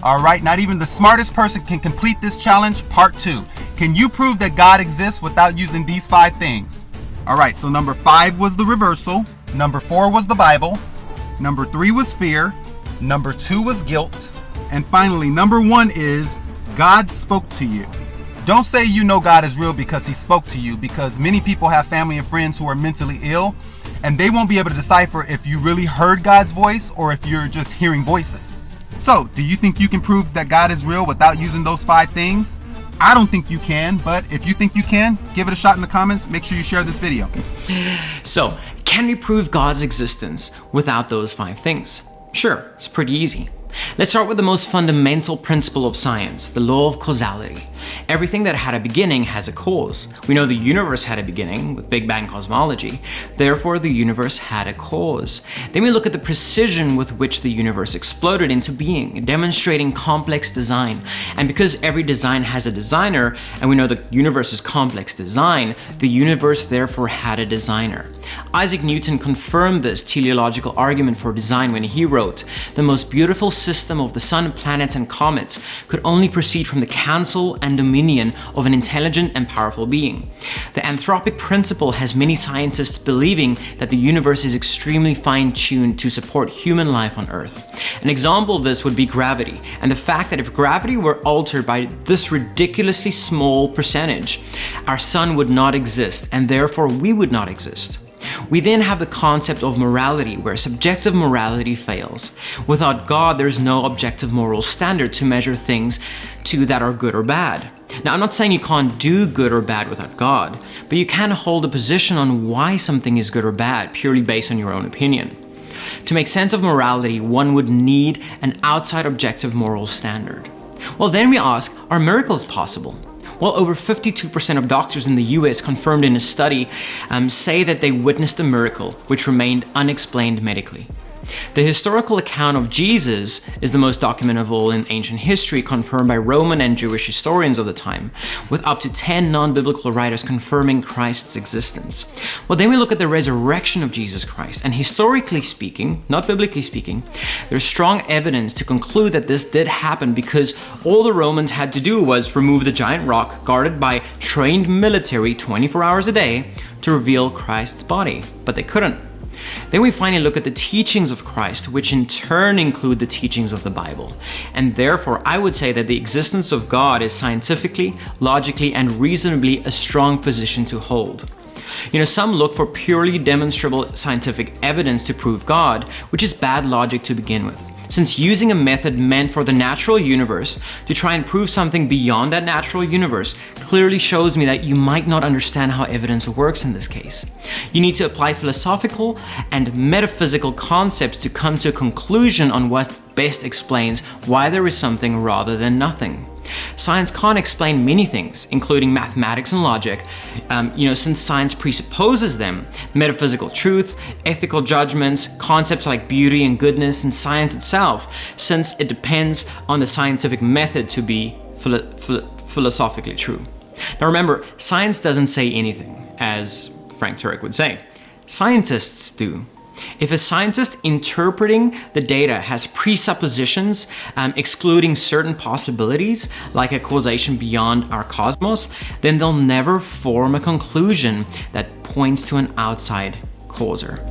All right, not even the smartest person can complete this challenge. Part 2. Can you prove that God exists without using these 5 things? All right, so number 5 was the reversal. Number 4 was the Bible. Number 3 was fear. Number 2 was guilt. And finally, number 1 is God spoke to you. Don't say you know God is real because he spoke to you, because many people have family and friends who are mentally ill, and they won't be able to decipher if you really heard God's voice or if you're just hearing voices. So, do you think you can prove that God is real without using those 5 things? I don't think you can, but if you think you can, give it a shot in the comments. Make sure you share this video. So, can we prove God's existence without those 5 things? Sure, it's pretty easy. Let's start with the most fundamental principle of science, the law of causality. Everything that had a beginning has a cause. We know the universe had a beginning with Big Bang cosmology, therefore the universe had a cause. Then we look at the precision with which the universe exploded into being, demonstrating complex design. And because every design has a designer, and we know the universe is complex design, the universe therefore had a designer. Isaac Newton confirmed this teleological argument for design when he wrote, "The most beautiful system of the sun, planets, and comets could only proceed from the counsel and dominion of an intelligent and powerful being." The Anthropic principle has many scientists believing that the universe is extremely fine-tuned to support human life on Earth. An example of this would be gravity, and the fact that if gravity were altered by this ridiculously small percentage, our sun would not exist, and therefore we would not exist. We then have the concept of morality, where subjective morality fails. Without God, there's no objective moral standard to measure things to that are good or bad. Now, I'm not saying you can't do good or bad without God, but you can hold a position on why something is good or bad purely based on your own opinion. To make sense of morality, one would need an outside objective moral standard. Well, then we ask, are miracles possible? Well, over 52% of doctors in the US confirmed in a study say that they witnessed a miracle which remained unexplained medically. The historical account of Jesus is the most documented of all in ancient history, confirmed by Roman and Jewish historians of the time, with up to 10 non-biblical writers confirming Christ's existence. Well, then we look at the resurrection of Jesus Christ, and historically speaking, not biblically speaking, there's strong evidence to conclude that this did happen because all the Romans had to do was remove the giant rock guarded by trained military 24 hours a day to reveal Christ's body, but they couldn't. Then we finally look at the teachings of Christ, which in turn include the teachings of the Bible. And therefore, I would say that the existence of God is scientifically, logically, and reasonably a strong position to hold. Some look for purely demonstrable scientific evidence to prove God, which is bad logic to begin with. Since using a method meant for the natural universe to try and prove something beyond that natural universe clearly shows me that you might not understand how evidence works in this case. You need to apply philosophical and metaphysical concepts to come to a conclusion on what best explains why there is something rather than nothing. Science can't explain many things, including mathematics and logic, since science presupposes them. Metaphysical truth, ethical judgments, concepts like beauty and goodness, and science itself, since it depends on the scientific method to be philosophically true. Now remember, science doesn't say anything, as Frank Turek would say. Scientists do. If a scientist interpreting the data has presuppositions excluding certain possibilities, like a causation beyond our cosmos, then they'll never form a conclusion that points to an outside causer.